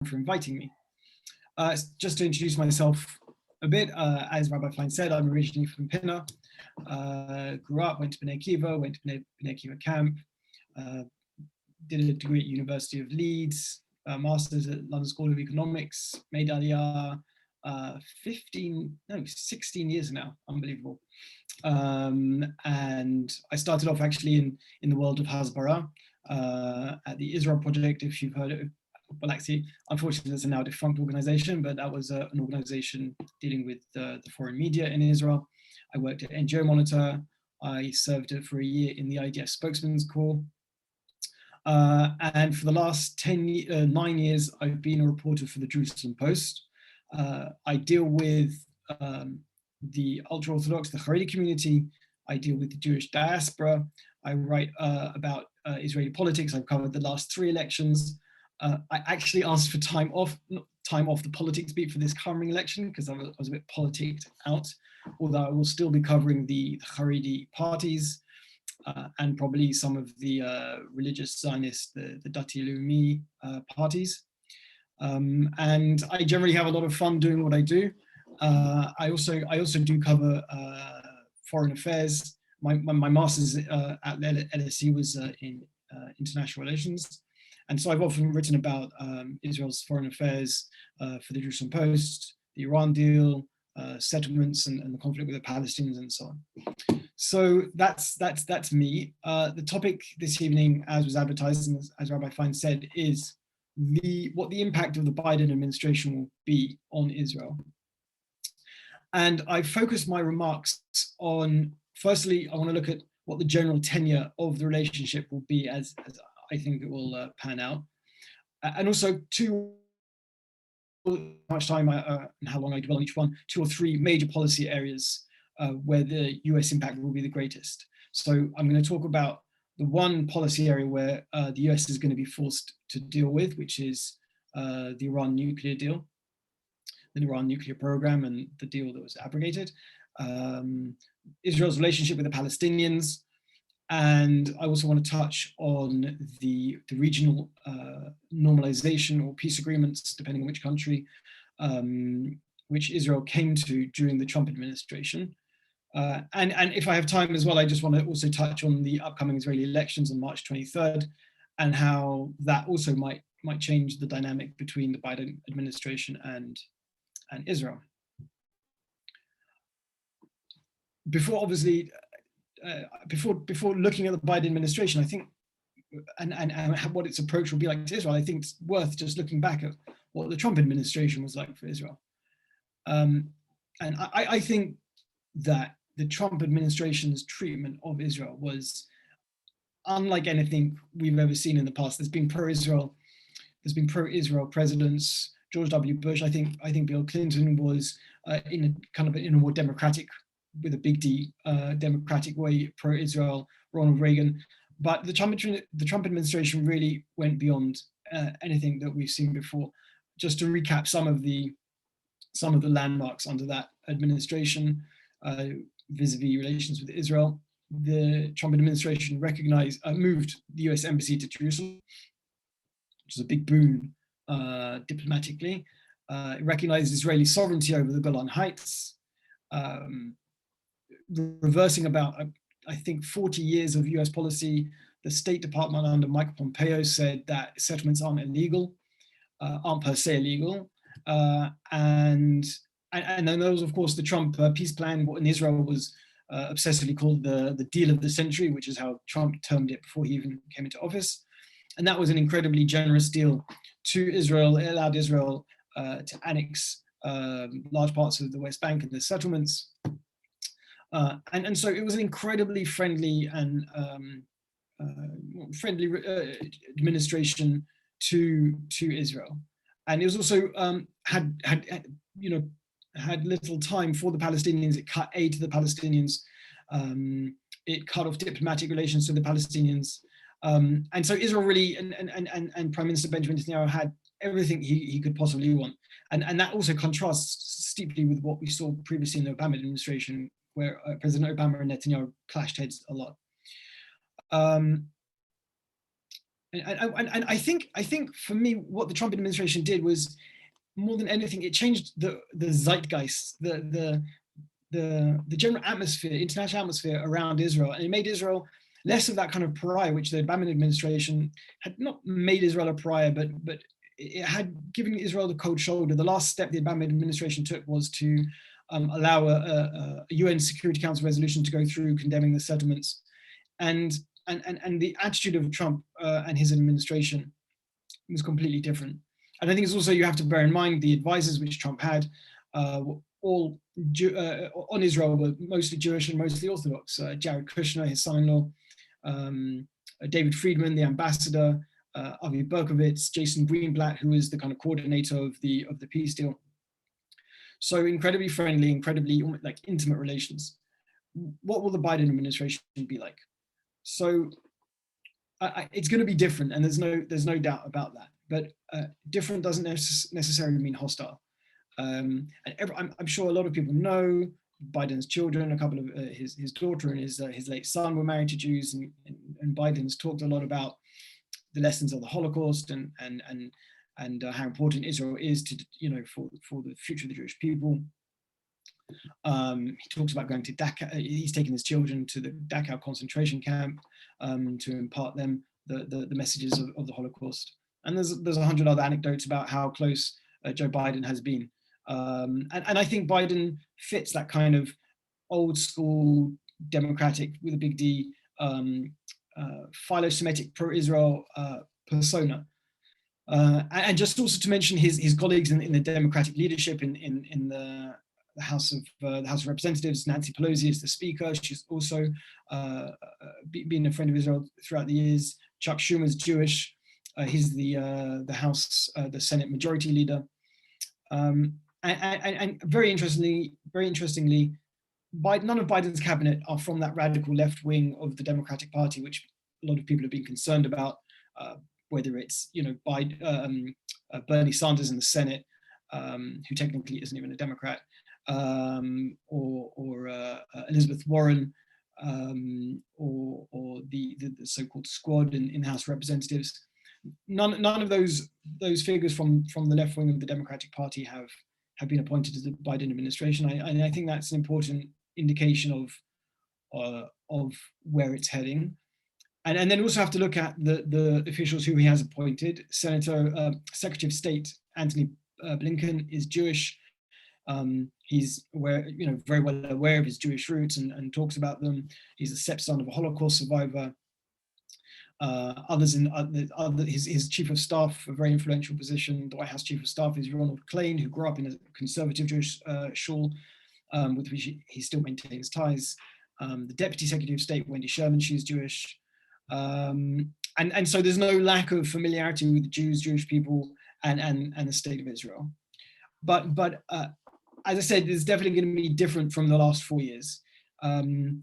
for inviting me. Just to introduce myself a bit, as Rabbi Fine said, I'm originally from Pinner. Grew up, went to Bnei Akiva, went to Bnei Akiva camp, did a degree at University of Leeds, a master's at London School of Economics, made Aliyah 16 years now, unbelievable. And I started off actually in the world of Hasbara at the Israel Project, if you've heard of it. Well, actually, unfortunately, it's a now defunct organization, but that was an organization dealing with the foreign media in Israel. I worked at NGO Monitor. I served for a year in the IDF Spokesman's Corps. And for the last 9 years, I've been a reporter for the Jerusalem Post. I deal with the ultra-Orthodox, the Haredi community. I deal with the Jewish diaspora. I write about Israeli politics. I've covered the last 3 elections. I actually asked for time off the politics beat for this coming election because I was a bit politicked out, although I will still be covering the Haredi parties and probably some of the religious Zionists, the Dati Leumi parties. And I generally have a lot of fun doing what I do. I also do cover foreign affairs. My master's at LSE was in international relations. And so I've often written about Israel's foreign affairs for the Jerusalem Post, the Iran deal, settlements and the conflict with the Palestinians and so on. So that's me. The topic this evening, as was advertised and as Rabbi Fine said, is what the impact of the Biden administration will be on Israel. And I focused my remarks on, firstly, I want to look at what the general tenure of the relationship will be as I think it will pan out. And also how much time and how long I dwell on each one, 2 or 3 major policy areas where the US impact will be the greatest. So I'm going to talk about the one policy area where the US is going to be forced to deal with, which is the Iran nuclear deal, the Iran nuclear program and the deal that was abrogated, Israel's relationship with the Palestinians, and I also want to touch on the regional normalization or peace agreements, depending on which country, which Israel came to during the Trump administration. And if I have time as well, I just want to also touch on the upcoming Israeli elections on March 23rd and how that also might change the dynamic between the Biden administration and Israel. Before obviously, before looking at the Biden administration, I think, and what its approach will be like to Israel, I think it's worth just looking back at what the Trump administration was like for Israel. And I think that the Trump administration's treatment of Israel was unlike anything we've ever seen in the past. There's been pro-Israel presidents. George W. Bush, I think Bill Clinton was in a more democratic, with a big D, democratic way, pro-Israel, Ronald Reagan. But the Trump administration really went beyond anything that we've seen before. Just to recap some of the landmarks under that administration vis-a-vis relations with Israel, the Trump administration moved the US embassy to Jerusalem, which is a big boon diplomatically. It recognized Israeli sovereignty over the Golan Heights, reversing about, I think, 40 years of US policy. The State Department under Mike Pompeo said that settlements aren't per se illegal. And then there was, of course, the Trump peace plan, what in Israel was obsessively called the deal of the century, which is how Trump termed it before he even came into office. And that was an incredibly generous deal to Israel. It allowed Israel to annex large parts of the West Bank and the settlements. And so it was an incredibly friendly and administration to Israel. And it was also had little time for the Palestinians. It cut aid to the Palestinians. It cut off diplomatic relations to the Palestinians. And so Israel really, and Prime Minister Benjamin Netanyahu had everything he could possibly want. And that also contrasts steeply with what we saw previously in the Obama administration, where President Obama and Netanyahu clashed heads a lot. and I think for me, what the Trump administration did was, more than anything, it changed the zeitgeist, the general atmosphere, international atmosphere around Israel, and it made Israel less of that kind of pariah, which the Obama administration had not made Israel a pariah, but it had given Israel the cold shoulder. The last step the Obama administration took was to allow a UN Security Council resolution to go through condemning the settlements, and the attitude of Trump and his administration was completely different. And I think it's also, you have to bear in mind, the advisors which Trump had all on Israel were mostly Jewish and mostly Orthodox. Jared Kushner, his son-in-law, David Friedman, the ambassador, Avi Berkovitz, Jason Greenblatt, who is the kind of coordinator of the peace deal. So incredibly friendly, incredibly like intimate relations. What will the Biden administration be like? So it's going to be different, and there's no doubt about that. But different doesn't necessarily mean hostile. And I'm sure a lot of people know Biden's children. A couple of his daughter and his late son were married to Jews, and Biden's talked a lot about the lessons of the Holocaust and how important Israel is to, for the future of the Jewish people. He talks about going to Dachau. He's taken his children to the Dachau concentration camp to impart them the messages of the Holocaust. And there's 100 other anecdotes about how close Joe Biden has been. And I think Biden fits that kind of old school democratic, with a big D, philo-Semitic pro-Israel persona. And just also to mention his colleagues in the Democratic leadership in the House of Representatives. Nancy Pelosi is the Speaker. She's also been a friend of Israel throughout the years. Chuck Schumer's Jewish. He's the Senate Majority Leader. And very interestingly, none of Biden's cabinet are from that radical left wing of the Democratic Party, which a lot of people have been concerned about, whether it's Bernie Sanders in the Senate, who technically isn't even a Democrat, or Elizabeth Warren, or the so-called squad in the House of Representatives. None of those figures from the left wing of the Democratic Party have been appointed to the Biden administration. I think that's an important indication of where it's heading. And then also have to look at the officials who he has appointed. Secretary of State Antony Blinken is Jewish. He's very well aware of his Jewish roots and talks about them. He's a stepson of a Holocaust survivor. Others his chief of staff, a very influential position, the White House chief of staff, is Ronald Klain, who grew up in a conservative Jewish shul, with which he still maintains ties. The Deputy Secretary of State, Wendy Sherman, she's Jewish. And so there's no lack of familiarity with the Jews, Jewish people, and the state of Israel. But as I said, it's definitely going to be different from the last 4 years. And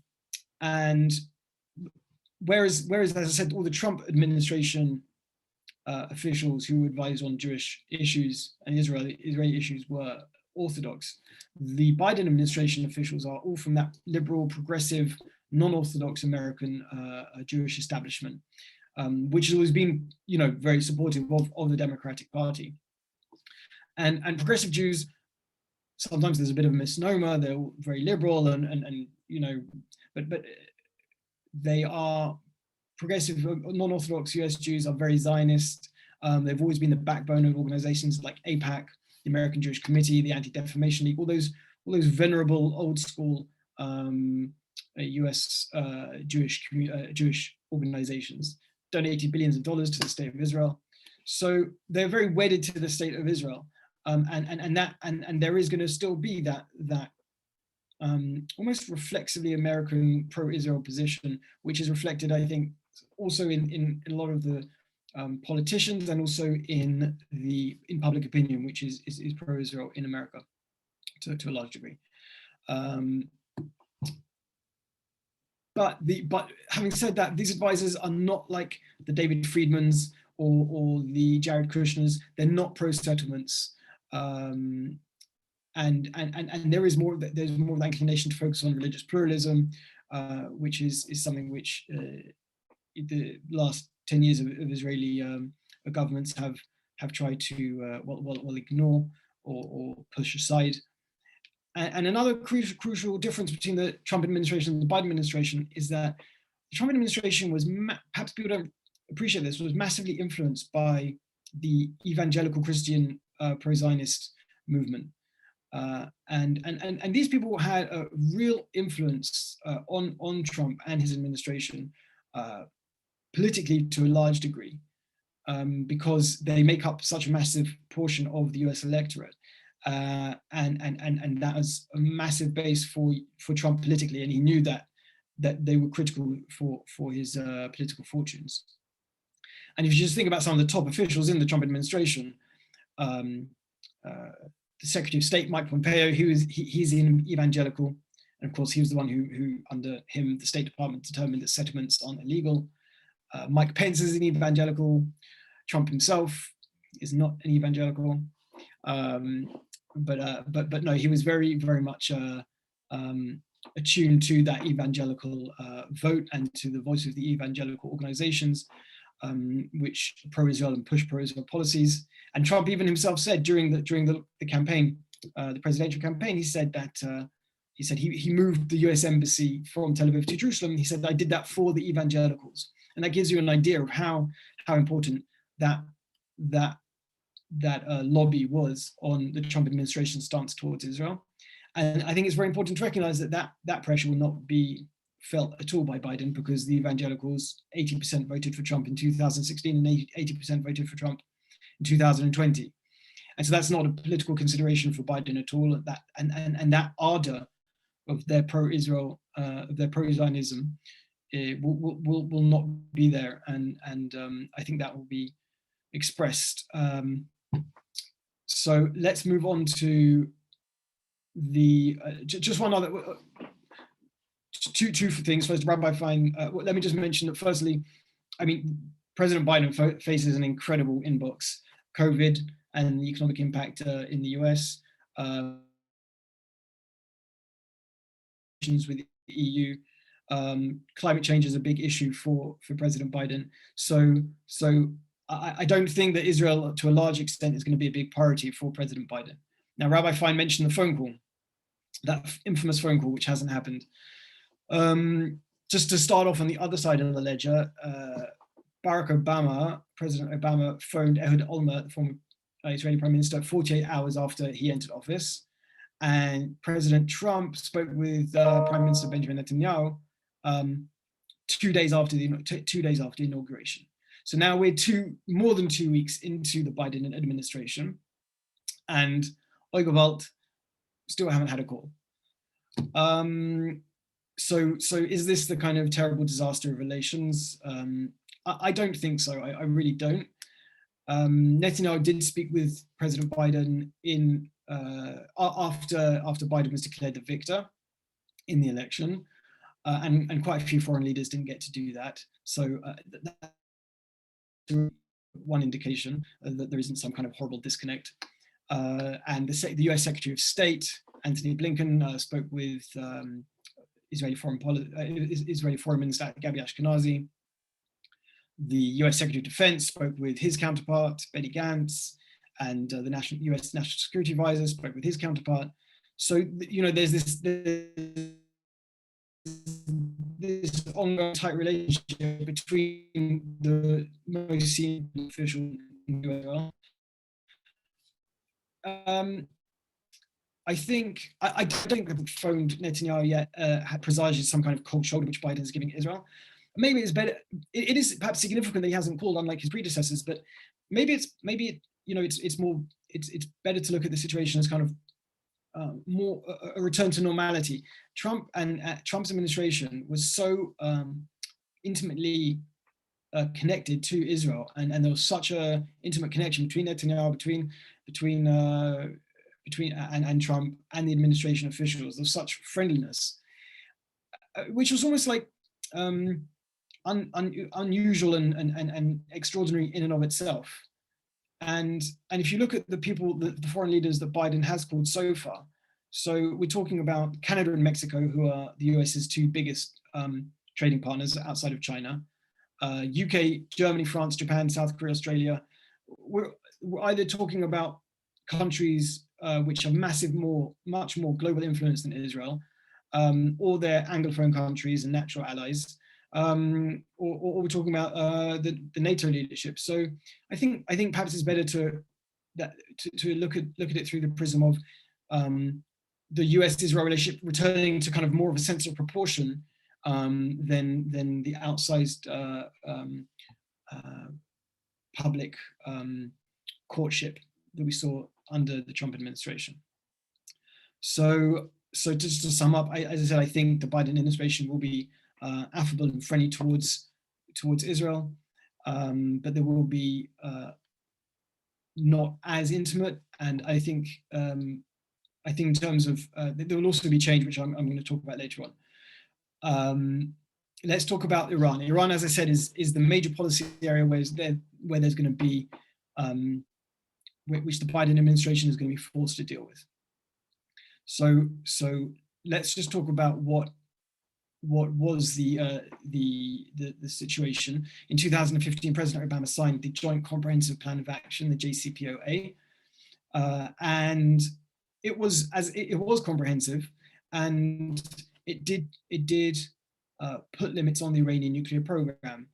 whereas, as I said, all the Trump administration officials who advise on Jewish issues and Israeli issues were Orthodox, the Biden administration officials are all from that liberal, progressive, non-Orthodox American Jewish establishment, which has always been, very supportive of the Democratic Party. And progressive Jews, sometimes there's a bit of a misnomer. They're very liberal but they are progressive, non-Orthodox US Jews are very Zionist. They've always been the backbone of organizations like AIPAC, the American Jewish Committee, the Anti-Defamation League, all those venerable old school US Jewish organizations, donated billions of dollars to the state of Israel. So they're very wedded to the state of Israel. And there is going to still be that almost reflexively American pro-Israel position, which is reflected, I think, also in a lot of the politicians and also in public opinion, which is pro-Israel in America to a large degree. But having said that, these advisors are not like the David Friedmans or the Jared Kushners. They're not pro-settlements. And there's more of that inclination to focus on religious pluralism, which is something which the last 10 years of Israeli governments have tried to ignore or push aside. And another crucial difference between the Trump administration and the Biden administration is that the Trump administration was, perhaps people don't appreciate this, was massively influenced by the evangelical Christian pro-Zionist movement. And these people had a real influence on Trump and his administration politically to a large degree, because they make up such a massive portion of the US electorate. And that was a massive base for Trump politically, and he knew that they were critical for his political fortunes. And if you just think about some of the top officials in the Trump administration, the Secretary of State, Mike Pompeo, he's an evangelical. And of course, he was the one who under him, the State Department determined that settlements aren't illegal. Mike Pence is an evangelical. Trump himself is not an evangelical. But no, he was very, very much attuned to that evangelical vote and to the voice of the evangelical organizations, which pro-Israel and push pro-Israel policies. And Trump even himself said during the campaign, the presidential campaign, he said that he moved the US embassy from Tel Aviv to Jerusalem. He said, I did that for the evangelicals. And that gives you an idea of how important that lobby was on the Trump administration's stance towards Israel. And I think it's very important to recognize that pressure will not be felt at all by Biden, because the evangelicals, 80% voted for Trump in 2016 and 80% voted for Trump in 2020. And so that's not a political consideration for Biden at all. And that ardor of their pro-Israel, of their pro-Zionism, will not be there. And I think that will be expressed. So let's move on to the just one other two things. First, Rabbi Fein, let me just mention that firstly, I mean, President Biden faces an incredible inbox: COVID and the economic impact in the US, with the EU. Climate change is a big issue for President Biden. So I don't think that Israel, to a large extent, is going to be a big priority for President Biden. Now, Rabbi Fein mentioned the phone call, that infamous phone call, which hasn't happened. Just to start off on the other side of the ledger, President Obama phoned Ehud Olmert, the former Israeli Prime Minister, 48 hours after he entered office. And President Trump spoke with Prime Minister Benjamin Netanyahu 2 days after the inauguration. So now we're more than 2 weeks into the Biden administration, and Oigewalt still haven't had a call. So is this the kind of terrible disaster of relations? I don't think so. I really don't. Netanyahu did speak with President Biden after Biden was declared the victor in the election, and quite a few foreign leaders didn't get to do that. So that's one indication that there isn't some kind of horrible disconnect. And the US Secretary of State, Antony Blinken, spoke with Israeli Foreign Minister Gabi Ashkenazi. The US Secretary of Defense spoke with his counterpart, Benny Gantz, and the US National Security Advisor spoke with his counterpart. So, there's this ongoing tight relationship between the most senior official in Israel. I don't think they've phoned Netanyahu yet presages some kind of cold shoulder which Biden is giving Israel. Maybe it's better. It is perhaps significant that he hasn't called, unlike his predecessors. But maybe it's better to look at the situation as kind of more a return to normality. Trump and Trump's administration was so intimately connected to Israel, and there was such a intimate connection between Netanyahu, between Trump and the administration officials. There was such friendliness, which was almost like unusual and extraordinary in and of itself. And if you look at the people, the foreign leaders that Biden has called so far, so we're talking about Canada and Mexico, who are the US's two biggest trading partners outside of China. UK, Germany, France, Japan, South Korea, Australia. We're either talking about countries which have much more global influence than Israel, or they're Anglophone countries and natural allies, or we're talking about the NATO leadership. So I think perhaps it's better to look at it through the prism of the US-Israel relationship returning to kind of more of a sense of proportion than the outsized public courtship that we saw under the Trump administration. So just to sum up, as I said, I think the Biden administration will be affable and friendly towards Israel, but there will be not as intimate. And I think in terms of there will also be change, which I'm going to talk about later on. Let's talk about Iran. Iran, as I said, is the major policy area where there's going to be which the Biden administration is going to be forced to deal with. So let's just talk about what was the situation. In 2015, President Obama signed the Joint Comprehensive Plan of Action, the JCPOA, and it was comprehensive, and it did put limits on the Iranian nuclear program.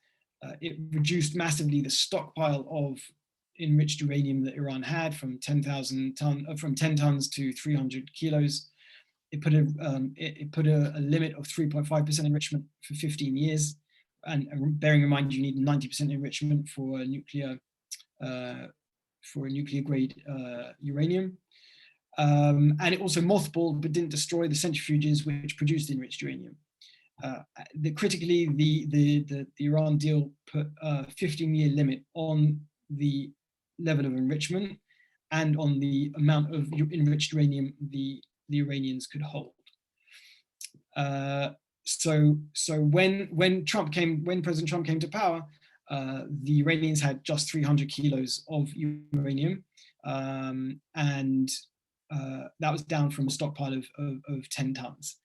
It reduced massively the stockpile of enriched uranium that Iran had from 10 tons to 300 kilos. It put a limit of 3.5% enrichment for 15 years, and bearing in mind you need 90% enrichment for a nuclear grade uranium. And it also mothballed but didn't destroy the centrifuges which produced enriched uranium. Critically, the Iran deal put a 15-year limit on the level of enrichment and on the amount of enriched uranium the Iranians could hold. So when President Trump came to power, the Iranians had just 300 kilos of uranium, and that was down from a stockpile of 10 tons.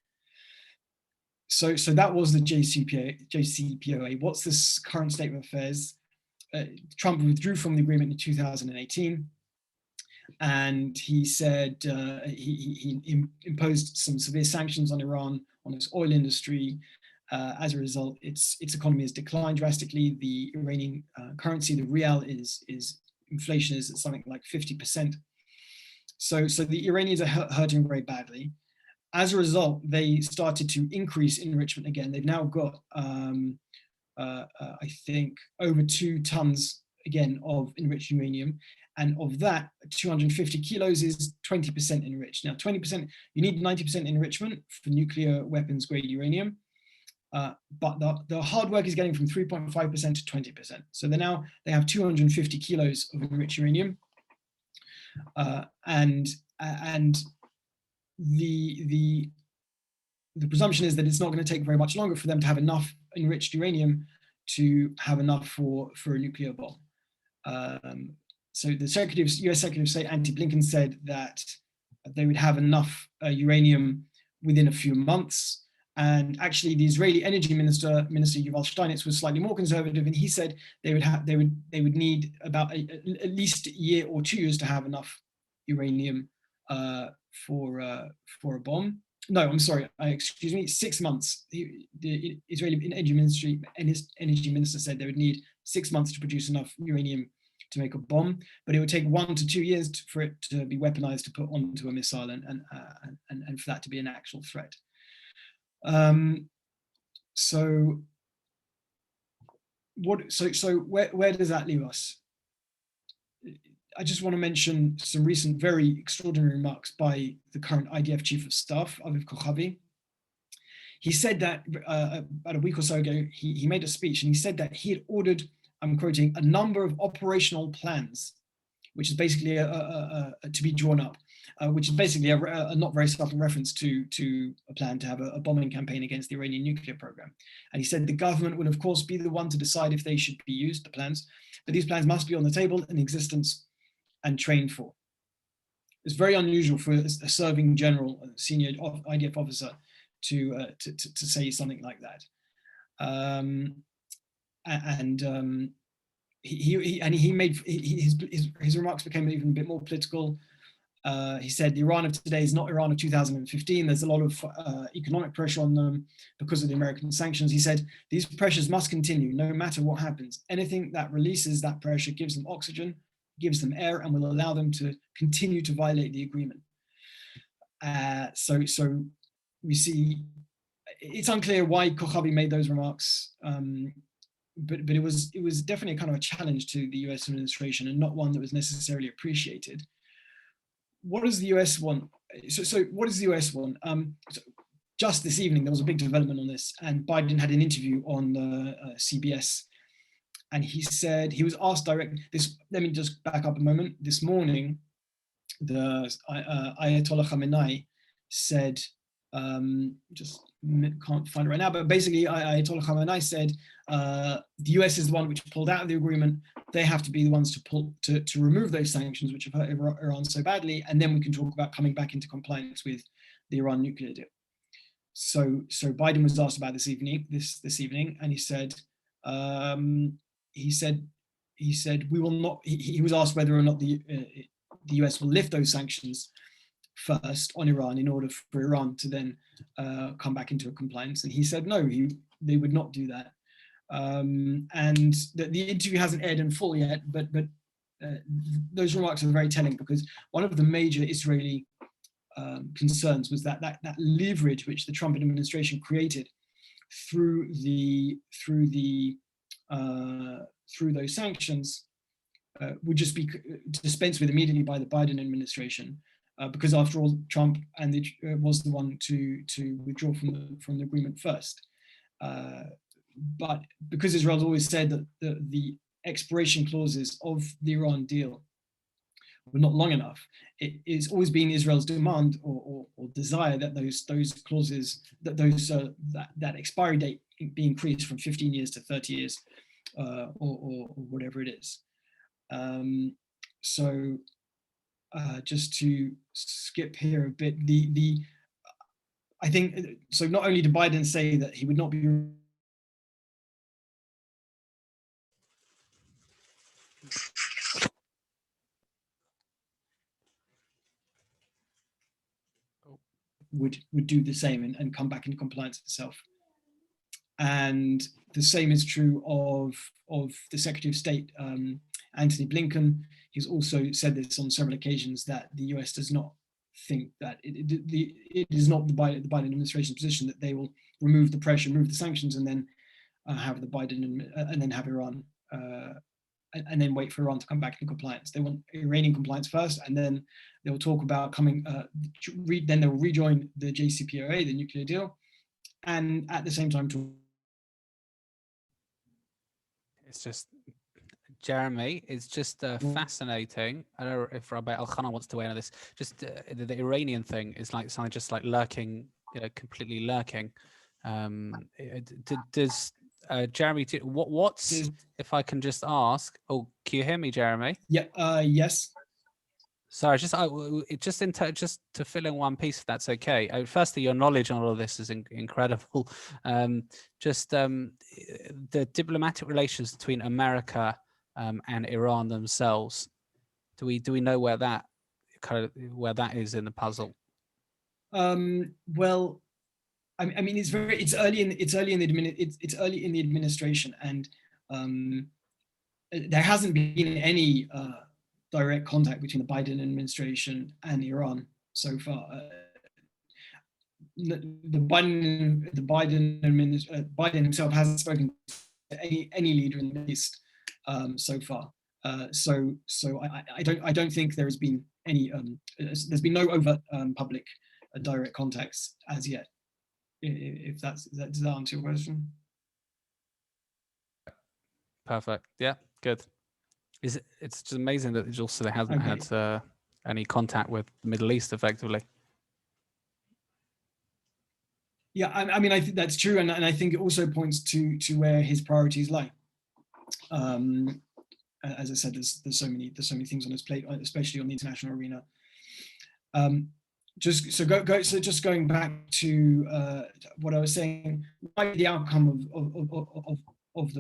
So that was the JCPOA. What's this current state of affairs? Trump withdrew from the agreement in 2018, and he said he imposed some severe sanctions on Iran, on its oil industry. As a result, its economy has declined drastically. The Iranian currency, the rial, inflation is at something like 50%. So the Iranians are hurting very badly. As a result, they started to increase enrichment again. They've now got I think over 2 tons again of enriched uranium, and of that 250 kilos is 20% enriched. Now 20%, you need 90% enrichment for nuclear weapons grade uranium, but the hard work is getting from 3.5% to 20%. So they have 250 kilos of enriched uranium, and the presumption is that it's not going to take very much longer for them to have enough enriched uranium to have enough for a nuclear bomb. So the US Secretary of State, Antony Blinken, said that they would have enough uranium within a few months. And actually, the Israeli Energy Minister Yuval Steinitz, was slightly more conservative, and he said they would need about at least a year or 2 years to have enough uranium for a bomb. No, I'm sorry. Excuse me. 6 months. The Israeli Energy Minister said they would need 6 months to produce enough uranium to make a bomb, but it would take 1 to 2 years for it to be weaponized to put onto a missile and for that to be an actual threat. So where does that leave us? I just want to mention some recent very extraordinary remarks by the current IDF Chief of Staff, Aviv Kochavi. He said that about a week or so ago, he made a speech, and he said that he had ordered, I'm quoting, a number of operational plans, which is basically to be drawn up, which is basically a not very subtle reference to a plan to have a bombing campaign against the Iranian nuclear program. And he said the government will, of course, be the one to decide if they should be used, the plans, but these plans must be on the table, in existence, and trained for. It's very unusual for a serving general, a senior IDF officer, to say something like that. and he made his remarks became even a bit more political. He said the Iran of today is not Iran of 2015. There's a lot of economic pressure on them because of the American sanctions. He said these pressures must continue no matter what happens. Anything that releases that pressure gives them oxygen, gives them air, and will allow them to continue to violate the agreement. So we see it's unclear why Kochavi made those remarks, but it was definitely kind of a challenge to the US administration and not one that was necessarily appreciated. What does the US want? So what does the US want? So just this evening, there was a big development on this, and Biden had an interview on CBS, and he said, he was asked directly, let me just back up a moment. This morning, the Ayatollah Khamenei said, just can't find it right now, but basically Ayatollah Khamenei said, the US is the one which pulled out of the agreement. They have to be the ones to remove those sanctions which have hurt Iran so badly, and then we can talk about coming back into compliance with the Iran nuclear deal. So Biden was asked about this evening, and he said we will not. He was asked whether or not the US will lift those sanctions first on Iran in order for Iran to then come back into a compliance, and he said no, they would not do that. And the interview hasn't aired in full yet, but those remarks are very telling, because one of the major Israeli concerns was that leverage which the Trump administration created through those sanctions would just be dispensed with immediately by the Biden administration, because after all, Trump was the one to withdraw from the agreement first. But because Israel's always said that the expiration clauses of the Iran deal were not long enough, it's always been Israel's demand or desire that those clauses, that expiry date be increased from 15 years to 30 years, or whatever it is. Just to skip here a bit, I think so. Not only did Biden say that he would not be would do the same and come back into compliance itself. And the same is true of the Secretary of State, Antony Blinken. He's also said this on several occasions, that the US does not think that it is not the Biden administration's position that they will remove the pressure, remove the sanctions, and then have the Biden and then have Iran and then wait for Iran to come back into compliance. They want Iranian compliance first, and then they'll talk about coming. Then they'll rejoin the JCPOA, the nuclear deal, and at the same time It's just, Jeremy, it's just fascinating. I don't know if Rabbi Elchanan wants to weigh in on this. Just the Iranian thing is like something just like lurking, completely lurking. Does Jeremy, what's, if I can just ask, oh, can you hear me, Jeremy? Yeah, yes. Sorry, just to fill in one piece, if that's okay. Firstly, your knowledge on all of this is incredible. The diplomatic relations between America and Iran themselves. Do we know where that is in the puzzle? Well, I mean, it's early in the administration, and there hasn't been any direct contact between the Biden administration and Iran so far. Biden himself hasn't spoken to any leader in the Middle East so far. So I don't think there has been any. There's been no overt public direct contacts as yet. If does that answer your question? Perfect. Yeah, good. It's just amazing that also they hasn't had any contact with the Middle East effectively. Yeah, I mean, I think that's true, and I think it also points to where his priorities lie. As I said, there's so many things on his plate, especially on the international arena. Just going back to what I was saying, the outcome of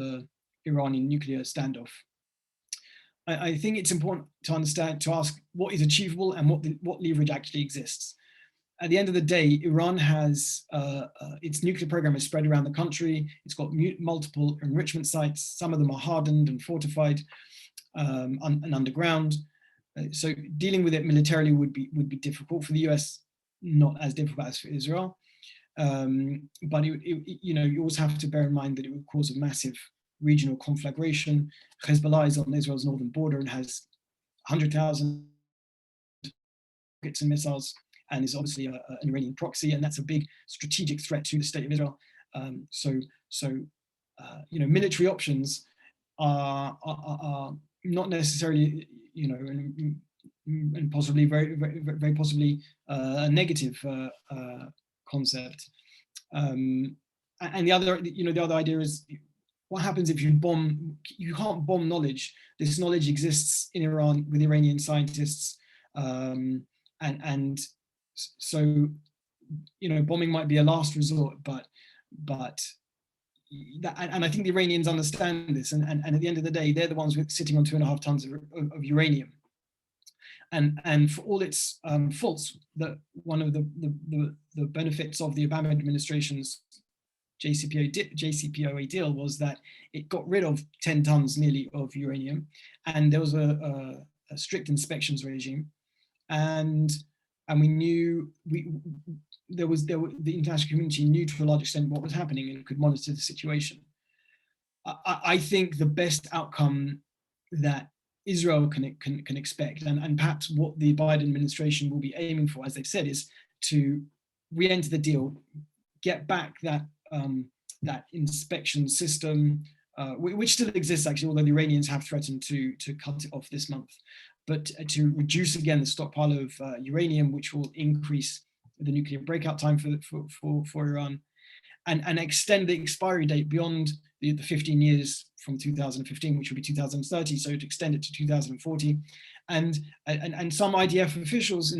Iranian nuclear standoff. I think it's important to ask what is achievable and what leverage actually exists. At the end of the day, Iran has its nuclear program is spread around the country. It's got multiple enrichment sites. Some of them are hardened and fortified and underground. So dealing with it militarily would be difficult for the US, not as difficult as for Israel. But you always have to bear in mind that it would cause a massive regional conflagration. Hezbollah is on Israel's northern border and has 100,000 rockets and missiles, and is obviously an Iranian proxy, and that's a big strategic threat to the state of Israel. Military options are not necessarily, and possibly very possibly a negative concept. And the other idea is, what happens if you bomb? You can't bomb knowledge. This knowledge exists in Iran with Iranian scientists, and so bombing might be a last resort, but I think the Iranians understand this, and at the end of the day, they're the ones sitting on 2.5 tons of uranium, and for all its faults, that one of the benefits of the Obama administration's JCPOA deal was that it got rid of 10 tons nearly of uranium, and there was a strict inspections regime, and we knew the international community knew to a large extent what was happening and could monitor the situation. I think the best outcome that Israel can expect, and perhaps what the Biden administration will be aiming for, as they've said, is to re-enter the deal, get back that inspection system, which still exists actually, although the Iranians have threatened to cut it off this month, but to reduce again the stockpile of uranium, which will increase the nuclear breakout time for Iran, and extend the expiry date beyond the 15 years from 2015, which will be 2030, so to extend it to 2040. And some IDF officials,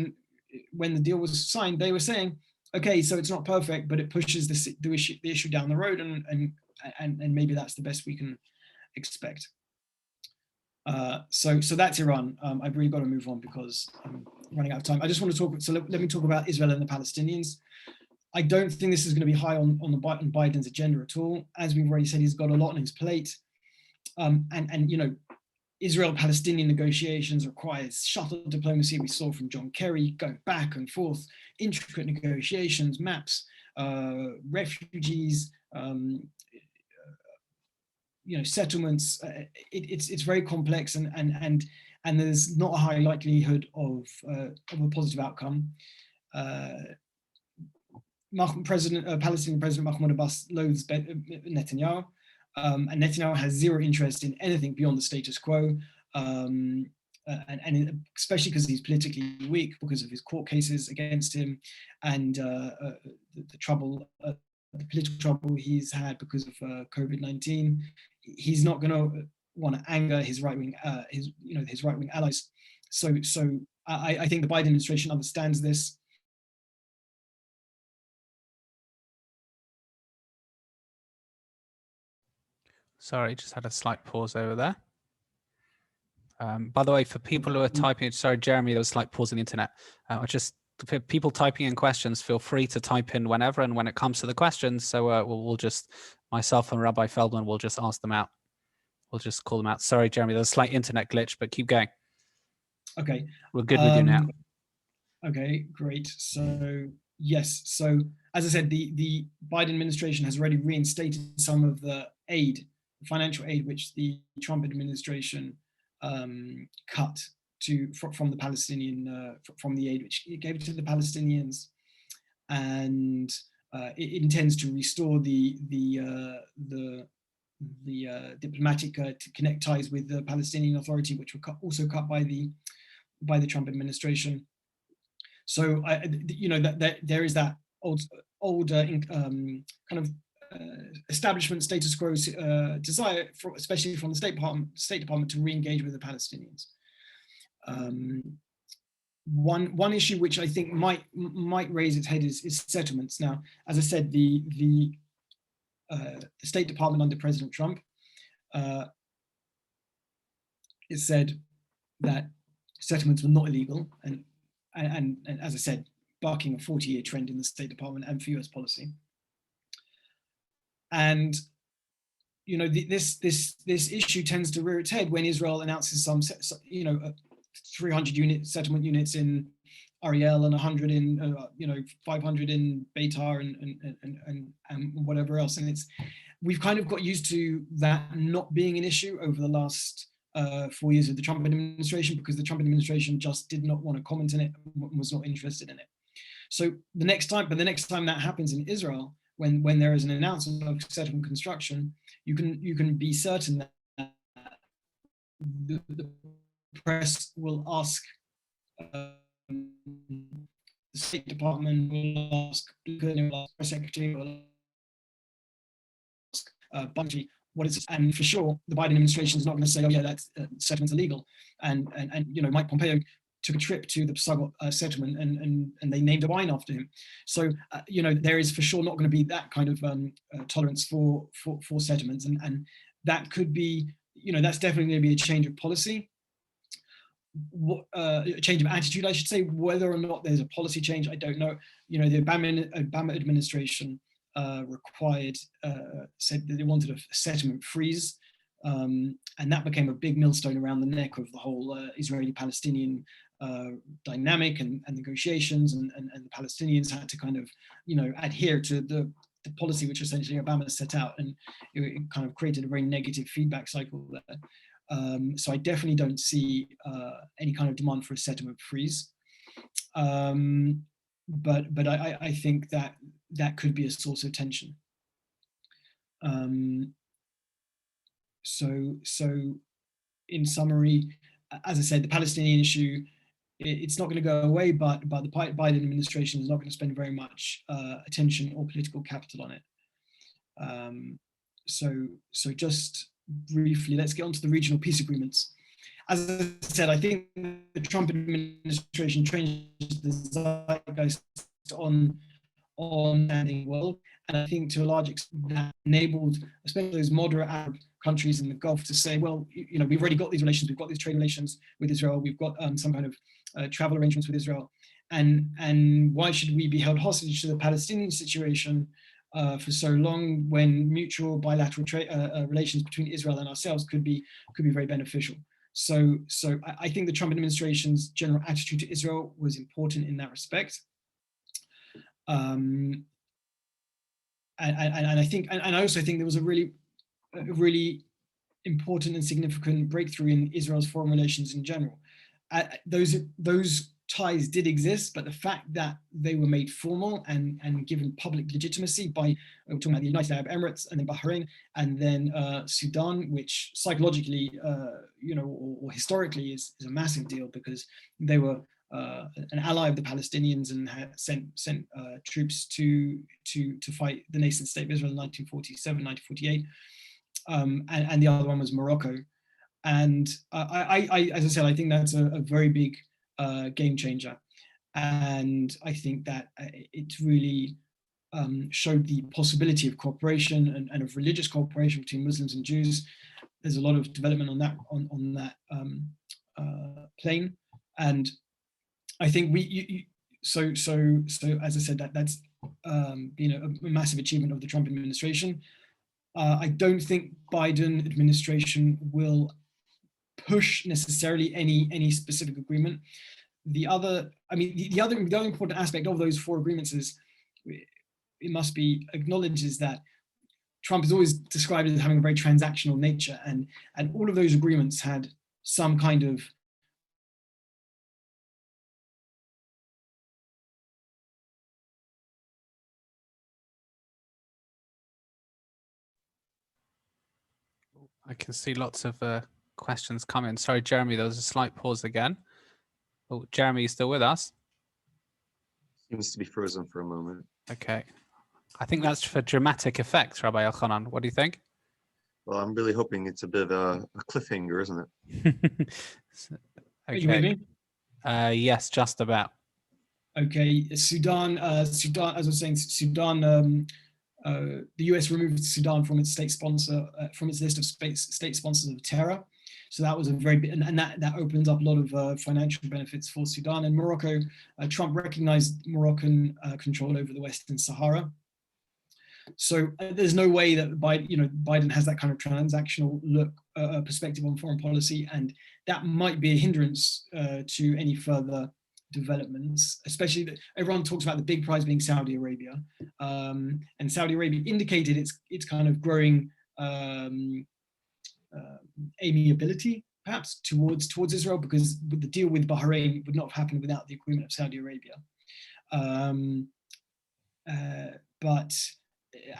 when the deal was signed, they were saying, okay, so it's not perfect, but it pushes the issue down the road, and maybe that's the best we can expect. So that's Iran. I've really got to move on because I'm running out of time. I just want to talk. So let me talk about Israel and the Palestinians. I don't think this is going to be high on Biden's agenda at all. As we've already said, he's got a lot on his plate, and Israel-Palestinian negotiations requires shuttle diplomacy. We saw from John Kerry going back and forth, intricate negotiations, maps, refugees, settlements. It's very complex, and there's not a high likelihood of a positive outcome. Palestinian President Mahmoud Abbas loathes Netanyahu, and Netanyahu has zero interest in anything beyond the status quo, and especially because he's politically weak because of his court cases against him, and the political trouble he's had because of COVID-19. He's not going to want to anger his right-wing allies. So I think the Biden administration understands this. Sorry, just had a slight pause over there. By the way, for people who are typing, sorry, Jeremy, there was a slight pause in the internet. For people typing in questions, feel free to type in whenever and when it comes to the questions. So we'll just, myself and Rabbi Feldman will just ask them out. We'll just call them out. Sorry, Jeremy, there's a slight internet glitch, but keep going. Okay. We're good with you now. Okay, great. So yes, so as I said, the Biden administration has already reinstated some of the financial aid, which the Trump administration cut from the Palestinian, from the aid which it gave to the Palestinians, and it intends to restore the diplomatic to connect ties with the Palestinian Authority, which were also cut by the Trump administration. So there is that old kind of establishment status quo desire, especially from the State Department, to re-engage with the Palestinians. One issue which I think might raise its head is settlements. Now, as I said, the State Department under President Trump it said that settlements were not illegal, and as I said, bucking a 40-year trend in the State Department and for US policy. And this issue tends to rear its head when Israel announces some 300 settlement units in Ariel and 100 in 500 in Beitar and whatever else. And we've kind of got used to that not being an issue over the last 4 years of the Trump administration, because the Trump administration just did not want to comment on it, was not interested in it. So the next time that happens in Israel, when there is an announcement of settlement construction, you can be certain that the press will ask, the State Department will ask, the press secretary will ask Bungie, what is this? And for sure, the Biden administration is not going to say, oh yeah, that's settlement's illegal. And Mike Pompeo took a trip to the Psagot settlement and they named a wine after him. So there is for sure not going to be that kind of tolerance for settlements, and that could be, that's definitely going to be a change of policy, a change of attitude, I should say. Whether or not there's a policy change, I don't know. The Obama administration said that they wanted a settlement freeze. And that became a big millstone around the neck of the whole Israeli-Palestinian dynamic and negotiations, and the Palestinians had to kind of, adhere to the policy which essentially Obama set out, and it kind of created a very negative feedback cycle there. So I definitely don't see any kind of demand for a settlement freeze. But I think that could be a source of tension. So in summary, as I said, the Palestinian issue, it's not going to go away, but the Biden administration is not going to spend very much attention or political capital on it. So just briefly, let's get onto the regional peace agreements. As I said, I think the Trump administration changed the zeitgeist on ending world, and I think to a large extent that enabled, especially those moderate Arab countries in the Gulf, to say, well, we've already got these relations, we've got these trade relations with Israel, we've got some kind of travel arrangements with Israel, and why should we be held hostage to the Palestinian situation for so long, when mutual bilateral relations between Israel and ourselves could be very beneficial. So I think the Trump administration's general attitude to Israel was important in that respect. And I also think there was a really important and significant breakthrough in Israel's foreign relations in general. Those ties did exist, but the fact that they were made formal and given public legitimacy by, we're talking about the United Arab Emirates, and then Bahrain, and then Sudan, which psychologically, or historically is a massive deal, because they were an ally of the Palestinians and had sent troops to fight the nation state of Israel in 1947, 1948, and the other one was Morocco. And I as I said, I think that's a very big game changer, and I think that it really showed the possibility of cooperation and of religious cooperation between Muslims and Jews. There's a lot of development on that plane, and I think so as I said, that's been a massive achievement of the Trump administration. I don't think Biden administration will push necessarily any specific agreement. The other important aspect of those 4 agreements is, it must be acknowledged, is that Trump is always described as having a very transactional nature, and all of those agreements had some kind of I can see lots of questions coming. Sorry, Jeremy, there was a slight pause again. Oh, Jeremy, you still with us? Seems to be frozen for a moment. Okay. I think that's for dramatic effect, Rabbi Elchanan. What do you think? Well, I'm really hoping it's a bit of a cliffhanger, isn't it? Okay. Are you with me? Yes, just about. Okay, Sudan, as I was saying, Sudan the US removed Sudan from its from its list of state sponsors of terror. So that was a very big, and that opens up a lot of financial benefits for Sudan and Morocco. Trump recognized Moroccan control over the Western Sahara. So there's no way that Biden has that kind of transactional perspective on foreign policy, and that might be a hindrance to any further developments. Especially that everyone talks about the big prize being Saudi Arabia, and Saudi Arabia indicated its kind of growing amiability perhaps towards Israel, because the deal with Bahrain would not have happened without the agreement of Saudi Arabia.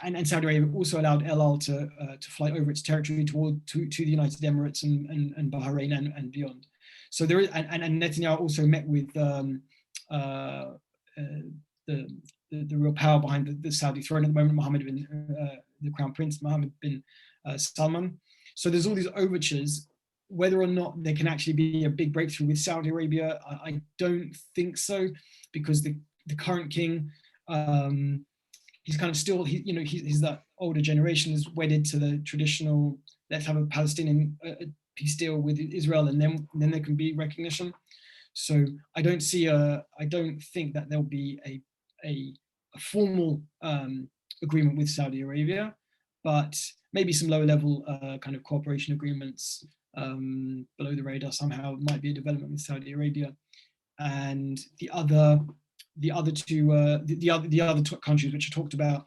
And Saudi Arabia also allowed El Al to fly over its territory to the United Emirates and Bahrain and beyond. So there is, and Netanyahu also met with the real power behind the Saudi throne at the moment, the Crown Prince Mohammed bin Salman. So there's all these overtures. Whether or not there can actually be a big breakthrough with Saudi Arabia, I don't think so, because the current king, he's kind of still, he's that older generation, is wedded to the traditional, let's have a Palestinian peace deal with Israel, and then there can be recognition. So I don't think that there'll be a formal agreement with Saudi Arabia, but maybe some lower level kind of cooperation agreements below the radar somehow might be a development with Saudi Arabia. And the other two countries which are talked about,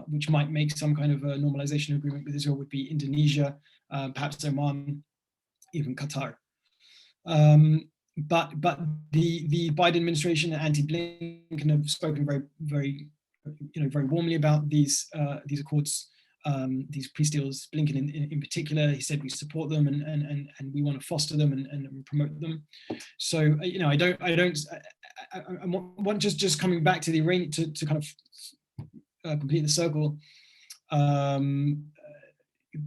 which might make some kind of a normalization agreement with Israel, would be Indonesia, perhaps Oman, even Qatar. But the Biden administration and anti-Blinken have spoken very warmly about these accords, these peace deals. Blinken in particular, he said we support them and we want to foster them and promote them. So I want just coming back to the Iranian to kind of complete the circle.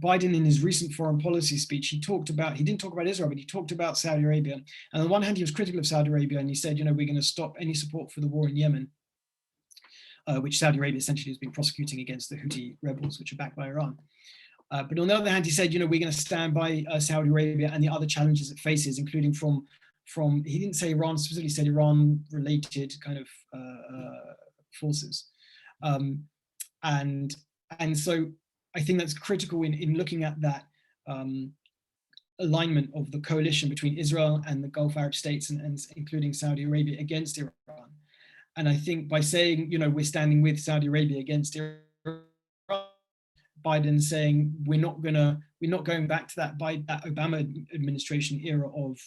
Biden, in his recent foreign policy speech, he didn't talk about Israel, but he talked about Saudi Arabia. And on the one hand, he was critical of Saudi Arabia, and he said, we're going to stop any support for the war in Yemen, which Saudi Arabia essentially has been prosecuting against the Houthi rebels, which are backed by Iran. But on the other hand, he said, we're going to stand by Saudi Arabia and the other challenges it faces, including from he didn't say Iran specifically, said Iran-related kind of forces. And so I think that's critical in looking at that alignment of the coalition between Israel and the Gulf Arab states, and including Saudi Arabia against Iran. And I think by saying, we're standing with Saudi Arabia against Iran, Biden saying we're not going back to that Obama administration era of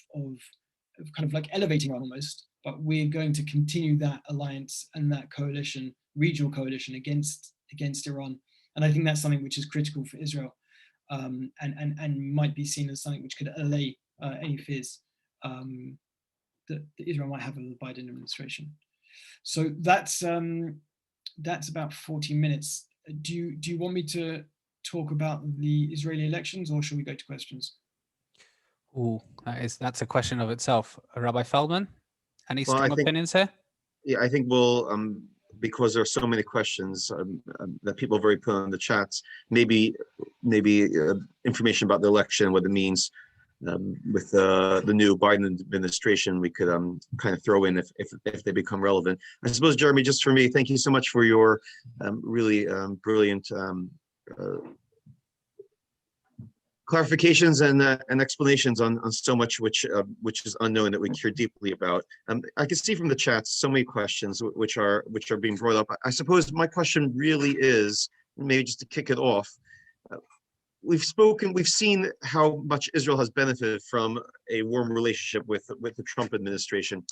kind of like elevating Iran almost, but we're going to continue that alliance and that coalition, regional coalition against Iran. And I think that's something which is critical for Israel, and might be seen as something which could allay any fears that Israel might have of the Biden administration. So that's about 40 minutes. Do you want me to talk about the Israeli elections, or should we go to questions? Oh, that's a question of itself. Rabbi Feldman, any strong opinions here? Yeah, I think we'll, because there are so many questions that people have already put in the chats, maybe information about the election, what it means with the new Biden administration, we could kind of throw in if they become relevant. I suppose, Jeremy, just for me, thank you so much for your really brilliant clarifications and explanations on so much which is unknown that we care deeply about. I can see from the chat so many questions which are being brought up. I suppose my question really is, maybe just to kick it off, we've seen how much Israel has benefited from a warm relationship with the Trump administration.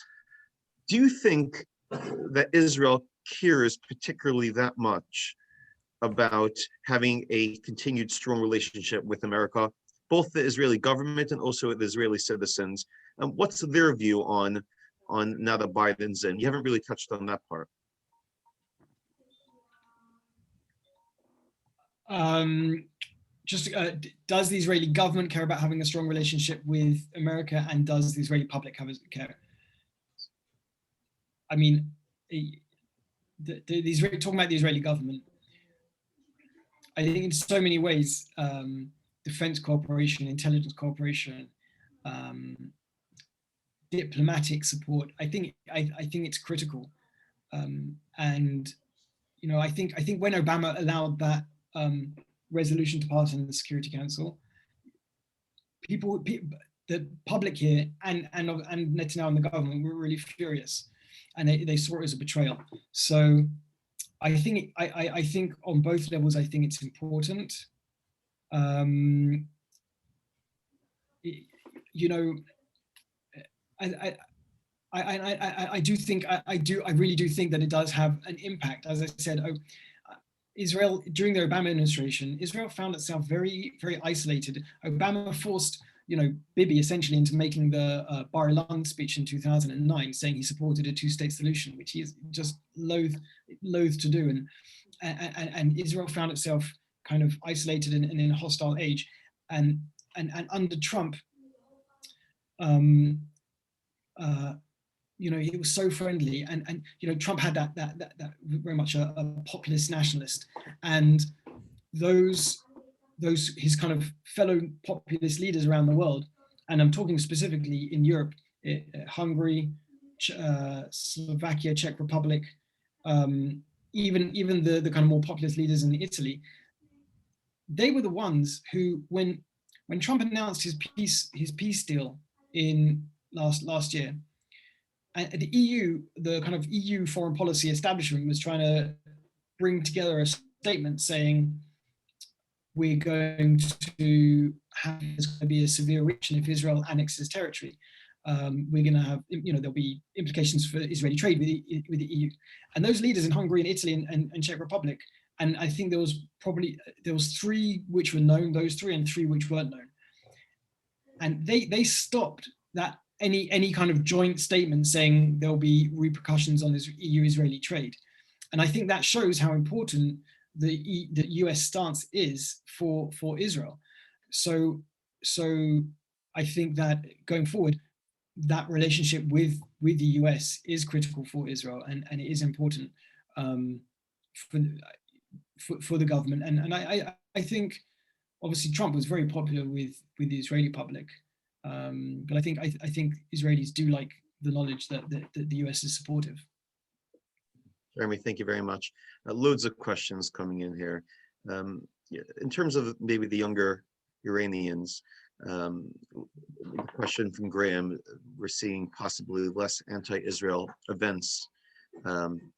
Do you think that Israel cares particularly that much about having a continued strong relationship with America, both the Israeli government and also the Israeli citizens? And what's their view on now that Biden's in? You haven't really touched on that part. Does the Israeli government care about having a strong relationship with America, and does the Israeli public care? I mean, talking about the Israeli government, I think in so many ways, defense cooperation, intelligence cooperation, diplomatic support, I think it's critical. And I think when Obama allowed that resolution to pass in the Security Council, the public here and Netanyahu and the government were really furious, and they saw it as a betrayal. So I think I think on both levels, I think it's important. I do think I really do think that it does have an impact. As I said, Israel during the Obama administration, Israel found itself very, very isolated. Obama forced Bibi essentially into making the Bar-Ilan speech in 2009, saying he supported a two-state solution, which he is just loath to do, and Israel found itself kind of isolated in a hostile age, and under Trump, he was so friendly, and Trump had that very much a populist nationalist, and those his kind of fellow populist leaders around the world, and I'm talking specifically in Europe, Hungary, Slovakia, Czech Republic, even the kind of more populist leaders in Italy, they were the ones who, when Trump announced his peace deal in last year, and the EU, the kind of EU foreign policy establishment was trying to bring together a statement saying, we're going to have, there's going to be a severe reaction if Israel annexes territory. We're going to have, there'll be implications for Israeli trade with the EU. And those leaders in Hungary and Italy and Czech Republic, and I think there was three which were known, those three, and three which weren't known. And they stopped that any kind of joint statement saying there'll be repercussions on this EU-Israeli trade. And I think that shows how important the US stance is for Israel. So I think that going forward, that relationship with the US is critical for Israel, and it is important for the government. And I think obviously Trump was very popular with the Israeli public, but I think Israelis do like the knowledge that the US is supportive. Jeremy, thank you very much. Loads of questions coming in here. In terms of maybe the younger Iranians, question from Graham, we're seeing possibly less anti-Israel events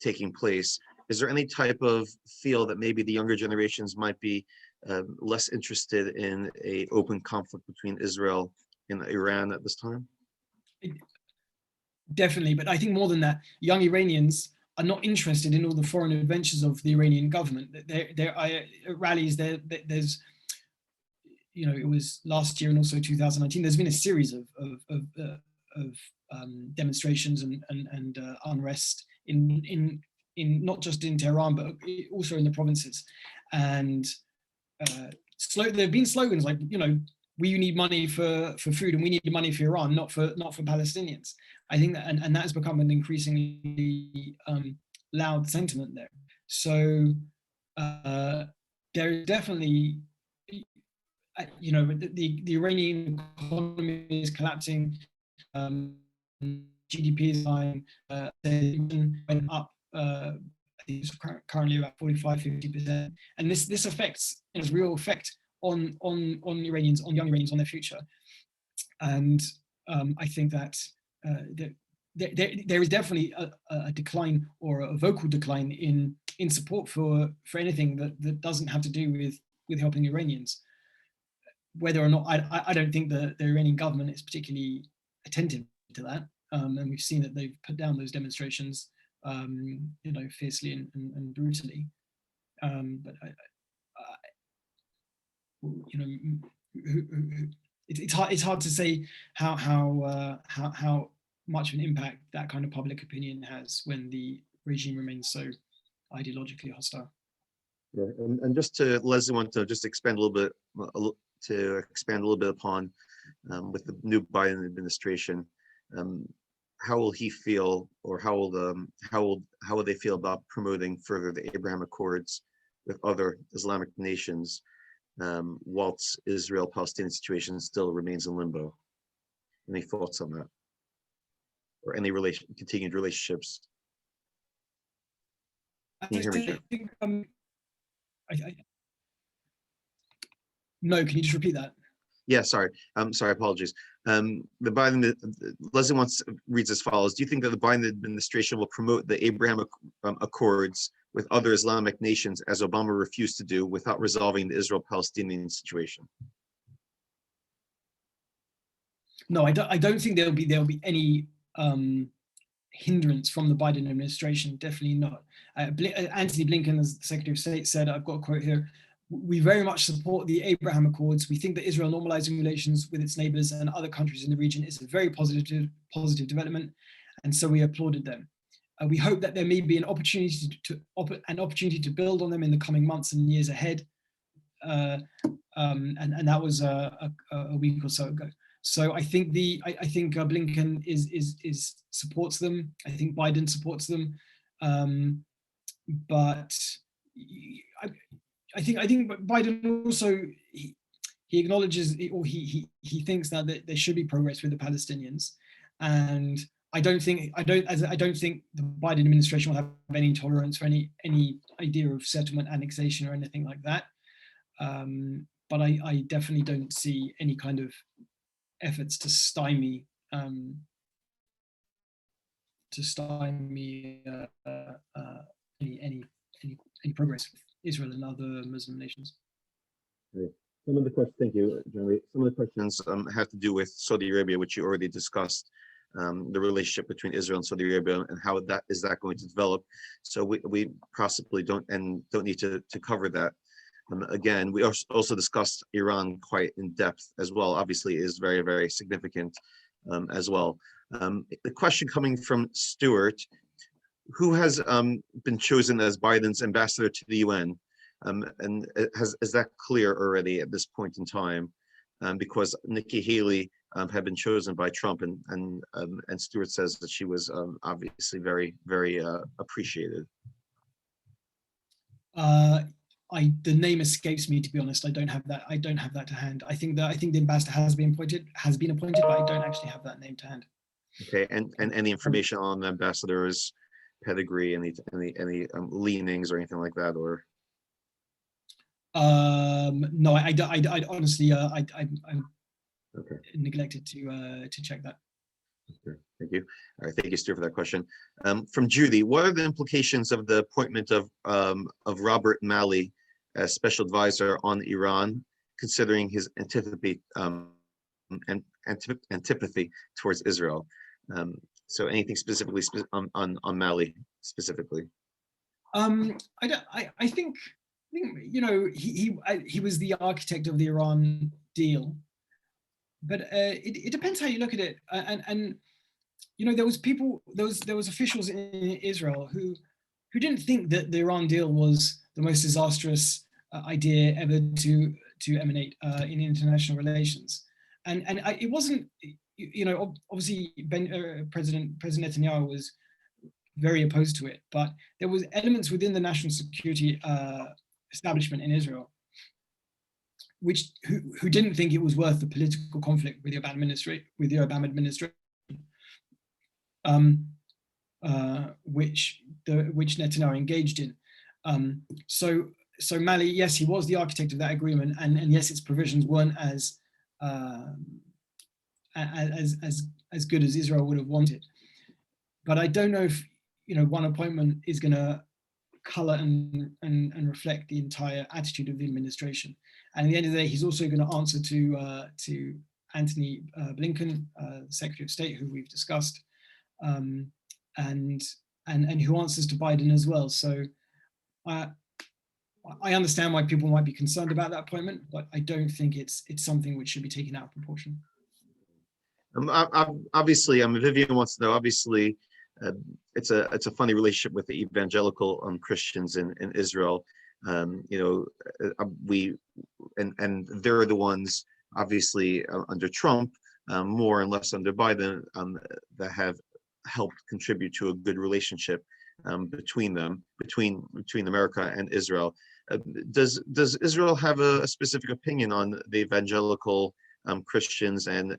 taking place. Is there any type of feel that maybe the younger generations might be less interested in an open conflict between Israel and Iran at this time? Definitely, but I think more than that, young Iranians are not interested in all the foreign adventures of the Iranian government. There are rallies, there's, it was last year and also 2019, there's been a series of demonstrations and unrest in not just in Tehran, but also in the provinces. And there have been slogans like, we need money for food and we need money for Iran, not for Palestinians. I think that, and that has become an increasingly loud sentiment there. So there is definitely, the Iranian economy is collapsing. GDP is lying, went up. I think it's currently about 45-50%, and this affects, has real effect on Iranians, on young Iranians, on their future. And I think that there is definitely a decline, or a vocal decline in support for anything that doesn't have to do with helping Iranians. Whether or not, I don't think the Iranian government is particularly attentive to that, and we've seen that they've put down those demonstrations, fiercely and brutally. But it's hard to say how much of an impact that kind of public opinion has when the regime remains so ideologically hostile. Yeah, and just to, Leslie, want to just expand a little bit upon with the new Biden administration. how will he feel, or how will they feel about promoting further the Abraham Accords with other Islamic nations, whilst Israel-Palestinian situation still remains in limbo? Any thoughts on that, or any continued relationships? Can you hear me, Joe? think, no, can you just repeat that? Yeah, sorry. Apologies. The Biden, Leslie reads as follows: do you think that the Biden administration will promote the Abraham Accords with other Islamic nations, as Obama refused to do, without resolving the Israel-Palestinian situation? No, I don't think there'll be any hindrance from the Biden administration. Definitely not. Anthony Blinken, as the Secretary of State, said, I've got a quote here: "We very much support the Abraham Accords. We think that Israel normalizing relations with its neighbors and other countries in the region is a very positive development, and so we applauded them. We hope that there may be an opportunity to build on them in the coming months and years ahead." And that was a week or so ago. So I think Blinken is supports them. I think Biden supports them, but I think Biden also he acknowledges, or he thinks that there should be progress with the Palestinians, and I don't think the Biden administration will have any tolerance for any idea of settlement, annexation, or anything like that. But I definitely don't see any kind of efforts to stymie any progress with Israel and other Muslim nations. Right. Some of the questions, thank you, Jeremy. Some of the questions have to do with Saudi Arabia, which you already discussed, the relationship between Israel and Saudi Arabia, and how that is going to develop. So we possibly don't need to cover that. Again, we also discussed Iran quite in depth as well. Obviously, it is very, very significant as well. The question coming from Stuart: who has been chosen as Biden's ambassador to the UN? And is that clear already at this point in time? Because Nikki Haley had been chosen by Trump, and Stuart says that she was obviously very, very appreciated. The name escapes me, to be honest. I don't have that to hand. I think the ambassador has been appointed, but I don't actually have that name to hand. Okay, and any information on the ambassador's pedigree, any leanings or anything like that, or? No, I honestly, I okay. neglected to check that. Okay, thank you. All right, thank you, Stuart, for that question. From Judy: what are the implications of the appointment of Robert Malley as special advisor on Iran, considering his antipathy towards Israel? So anything specifically on Malley specifically? I think he was the architect of the Iran deal, but it depends how you look at it. And there was officials in Israel who didn't think that the Iran deal was the most disastrous idea ever to emanate in international relations, and it wasn't. Obviously, President Netanyahu was very opposed to it, but there was elements within the national security establishment in Israel who didn't think it was worth the political conflict with the Obama administration, which Netanyahu engaged in. So Malley, yes, he was the architect of that agreement, and yes, its provisions weren't as good as Israel would have wanted. But I don't know if one appointment is going to color and reflect the entire attitude of the administration. And at the end of the day, he's also going to answer to Anthony Blinken, the Secretary of State, who we've discussed, and who answers to Biden as well. So I understand why people might be concerned about that appointment, but I don't think it's something which should be taken out of proportion. Obviously, Vivian wants to know. Obviously, it's a funny relationship with the evangelical Christians in Israel. We and they're the ones, obviously, under Trump, more and less under Biden, that have helped contribute to a good relationship between them, between America and Israel. Does Israel have a specific opinion on the evangelical Christians and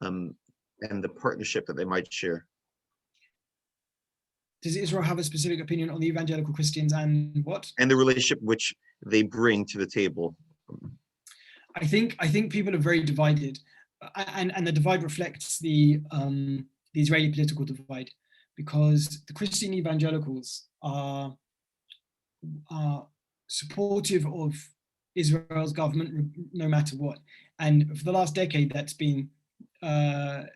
the partnership that they might share? Does Israel have a specific opinion on the evangelical Christians and what? And the relationship which they bring to the table? I think people are very divided, and the divide reflects the Israeli political divide, because the Christian evangelicals are supportive of Israel's government no matter what. And for the last decade, that's been Prime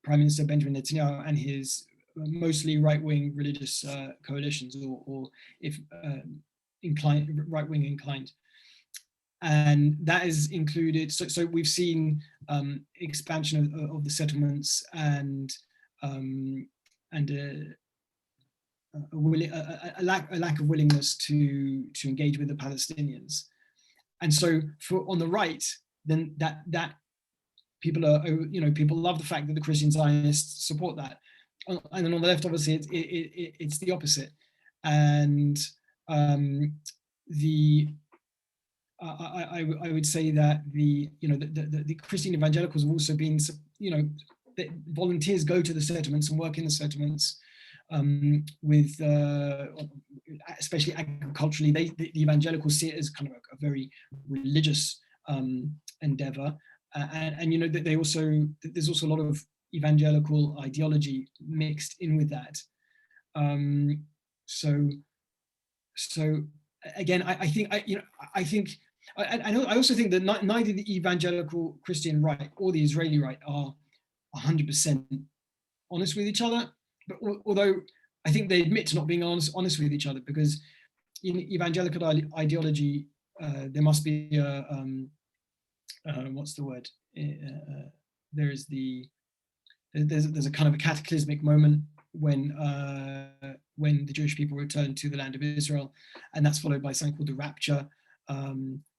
Minister Benjamin Netanyahu and his mostly right-wing religious coalitions, or if inclined, right-wing inclined. And that is included, so we've seen expansion of the settlements and a lack of willingness to engage with the Palestinians. And so on the right, then that people are, people love the fact that the Christian Zionists support that. And then on the left, obviously, it's the opposite. And I would say that the Christian evangelicals have also been, volunteers go to the settlements and work in the settlements with, especially agriculturally. The evangelicals see it as kind of a very religious endeavor, and they also, there's also a lot of evangelical ideology mixed in with that. So again, I also think that neither the evangelical Christian right or the Israeli right are 100% honest with each other. But although I think they admit to not being honest with each other, because in evangelical ideology, there must be what's the word? There's a kind of a cataclysmic moment when the Jewish people return to the land of Israel, and that's followed by something called the rapture,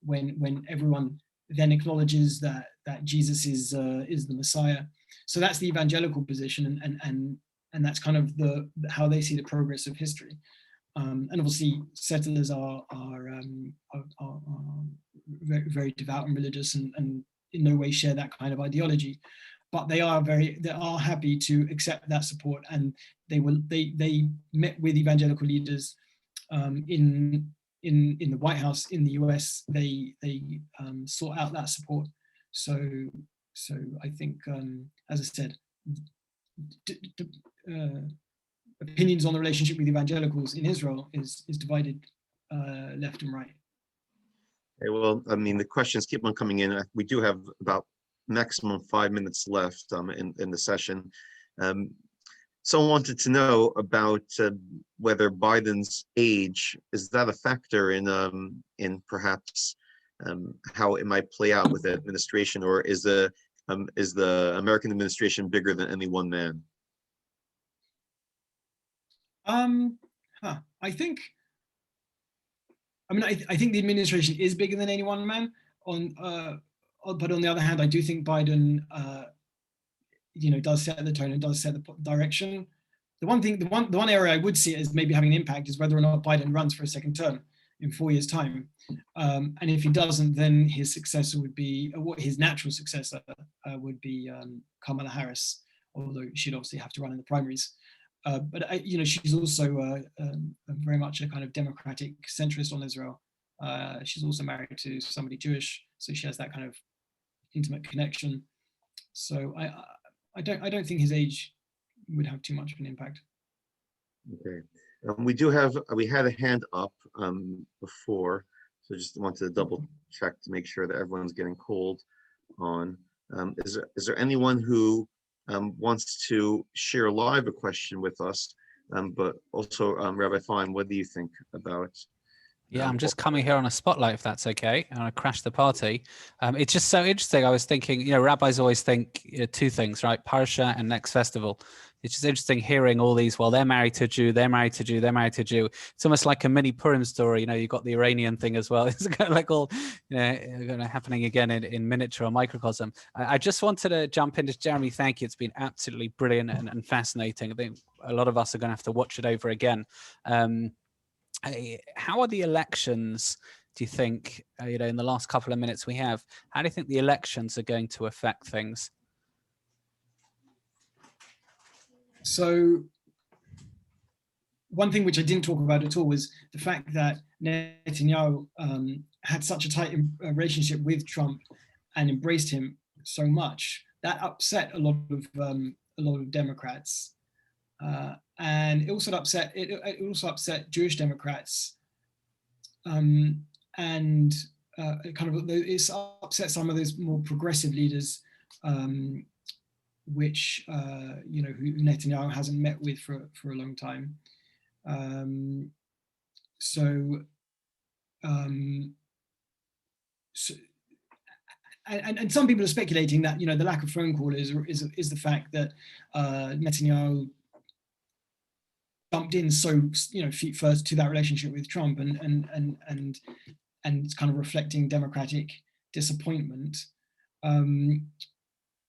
when everyone then acknowledges that Jesus is the Messiah. So that's the evangelical position, and that's kind of how they see the progress of history. And obviously, settlers are very, very devout and religious, and in no way share that kind of ideology. But they are happy to accept that support, and they met with evangelical leaders in the White House in the US. They sought out that support. So I think, as I said, opinions on the relationship with evangelicals in Israel is divided left and right. Okay, well, I mean, the questions keep on coming in. We do have about maximum 5 minutes left in the session. Someone wanted to know about whether Biden's age, is that a factor in perhaps how it might play out with the administration, or is the American administration bigger than any one man? I think the administration is bigger than any one man. But on the other hand, I do think Biden, does set the tone and does set the direction. The one area I would see as maybe having an impact is whether or not Biden runs for a second term in 4 years' time. And if he doesn't, then his successor would be, his natural successor would be Kamala Harris, although she'd obviously have to run in the primaries. But she's also very much a kind of democratic centrist on Israel. She's also married to somebody Jewish, so she has that kind of intimate connection. So I don't think his age would have too much of an impact. Okay, we had a hand up before, so just wanted to double check to make sure that everyone's getting called on. Is there anyone who wants to share live a question with us? But also, Rabbi Fine, what do you think about? Yeah, I'm just coming here on a spotlight, if that's okay. I want to crash the party. It's just so interesting. I was thinking, rabbis always think two things, right? Parsha and next festival. it's just interesting hearing all these. Well, they're married to a Jew, they're married to a Jew, they're married to a Jew. It's almost like a mini Purim story. You know, you've got the Iranian thing as well. It's kind of like all, happening again in miniature or microcosm. I just wanted to jump into Jeremy. Thank you. It's been absolutely brilliant and fascinating. I think a lot of us are going to have to watch it over again. How are the elections? Do you think, in the last couple of minutes we have, how do you think the elections are going to affect things? So one thing which I didn't talk about at all was the fact that Netanyahu had such a tight relationship with Trump and embraced him so much that upset a lot of Democrats, and it also upset Jewish Democrats, and it's upset some of those more progressive leaders, which who Netanyahu hasn't met with for a long time. And some people are speculating that the lack of phone call is the fact that Netanyahu jumped in feet first to that relationship with Trump, and it's kind of reflecting Democratic disappointment.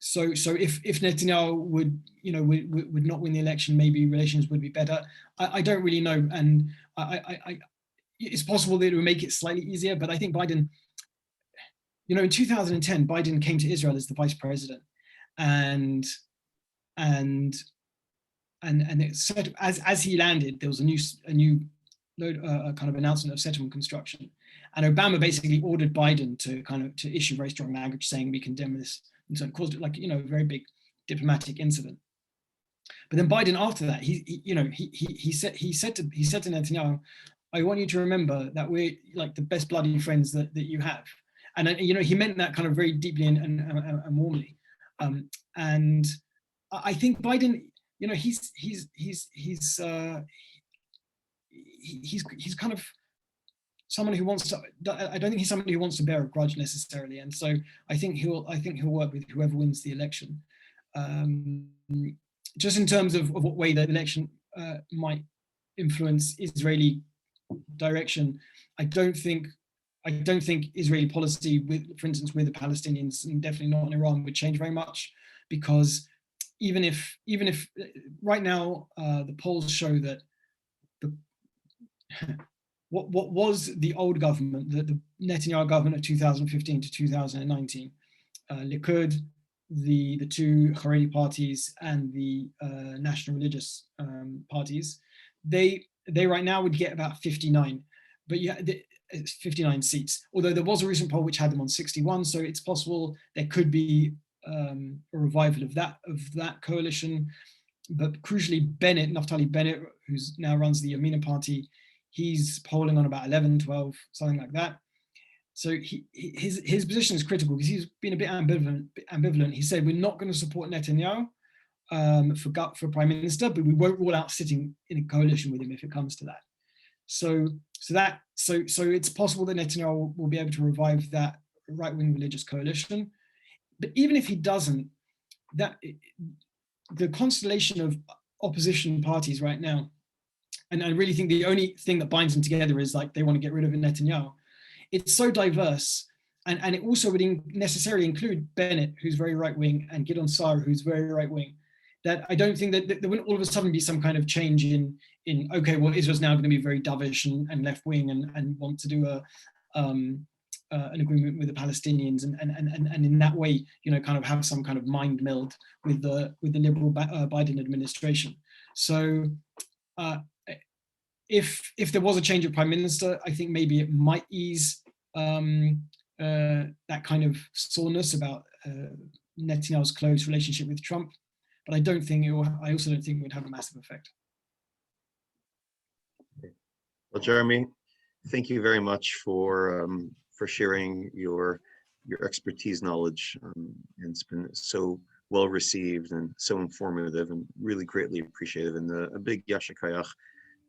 So if Netanyahu would not win the election, maybe relations would be better. I don't really know, and it's possible that it would make it slightly easier. But I think Biden, in 2010, Biden came to Israel as the vice president, and it said as he landed, there was a new kind of announcement of settlement construction, and Obama basically ordered Biden to issue very strong language saying we condemn this. And so it caused a very big diplomatic incident. But then Biden, after that, he said to Netanyahu, "I want you to remember that we're like the best bloody friends that you have," and he meant that kind of very deeply and warmly. And I think Biden, he's kind of someone who wants to. I don't think he's somebody who wants to bear a grudge necessarily, and so I think he'll work with whoever wins the election. Just in terms of what way the election might influence Israeli direction, I don't think Israeli policy, for instance, with the Palestinians, and definitely not in Iran, would change very much, because even if right now the polls show that what was the old government, the Netanyahu government of 2015 to 2019, Likud, the two Haredi parties, and the national religious parties, they right now would get about 59, but 59 seats. Although there was a recent poll which had them on 61, so it's possible there could be a revival of that coalition. But crucially, Naftali Bennett, who's now runs the Yamina party, he's polling on about 11, 12, something like that. So his position is critical because he's been a bit ambivalent. He said, we're not going to support Netanyahu for prime minister, but we won't rule out sitting in a coalition with him if it comes to that. So it's possible that Netanyahu will be able to revive that right-wing religious coalition. But even if he doesn't, the constellation of opposition parties right now, and I really think the only thing that binds them together is like they want to get rid of Netanyahu. It's so diverse, and it also would necessarily include Bennett, who's very right-wing, and Gideon Sa'ar, who's very right-wing, that I don't think that there wouldn't all of a sudden be some kind of change in okay, well, Israel's now going to be very dovish and left-wing and want to do an agreement with the Palestinians, and in that way, kind of have some kind of mind meld with the liberal Biden administration. So if there was a change of prime minister, I think maybe it might ease that kind of soreness about Netanyahu's close relationship with Trump. But I also don't think it would have a massive effect. Well, Jeremy, thank you very much for sharing your expertise, knowledge, and it's been so well received and so informative and really greatly appreciated. And a big yasher koach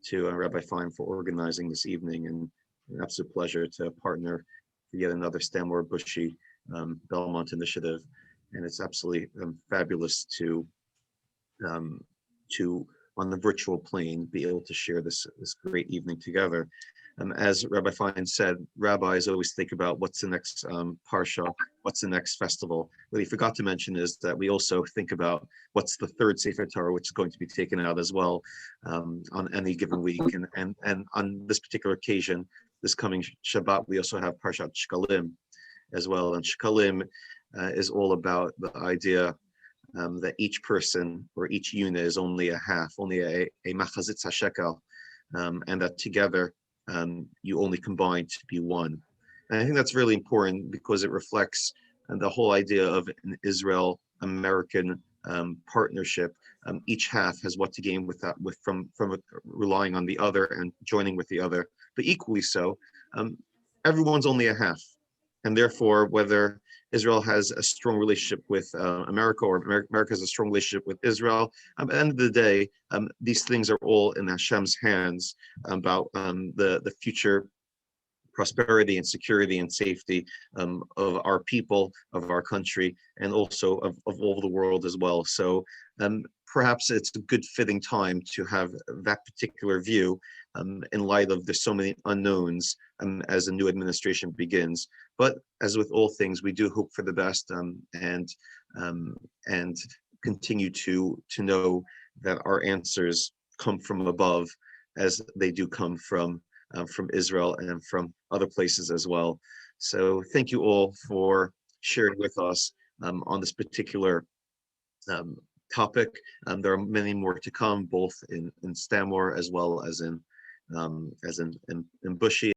to Rabbi Fein for organizing this evening, and an absolute pleasure to partner for yet another Stanmore Bushy Belmont initiative. And it's absolutely fabulous to to, on the virtual plane, be able to share this great evening together. As Rabbi Fine said, rabbis always think about what's the next parsha, what's the next festival. What he forgot to mention is that we also think about what's the third Sefer Torah, which is going to be taken out as well on any given week. And on this particular occasion, this coming Shabbat, we also have Parshat Shkalim as well. And Shkalim is all about the idea that each person or each unit is only a half, only a machazitz hashekel, and that together you only combine to be one. And I think that's really important because it reflects the whole idea of an Israel-American partnership. Each half has what to gain with that, from relying on the other and joining with the other. But equally so, everyone's only a half, and therefore, whether Israel has a strong relationship with America, or America has a strong relationship with Israel, at the end of the day, these things are all in Hashem's hands about the future prosperity and security and safety of our people, of our country, and also of all the world as well. So perhaps it's a good fitting time to have that particular view in light of there's so many unknowns as a new administration begins. But as with all things, we do hope for the best and continue to know that our answers come from above, as they do come from Israel and from other places as well. So thank you all for sharing with us on this particular topic. There are many more to come, both in Stanmore as well as in Bushy.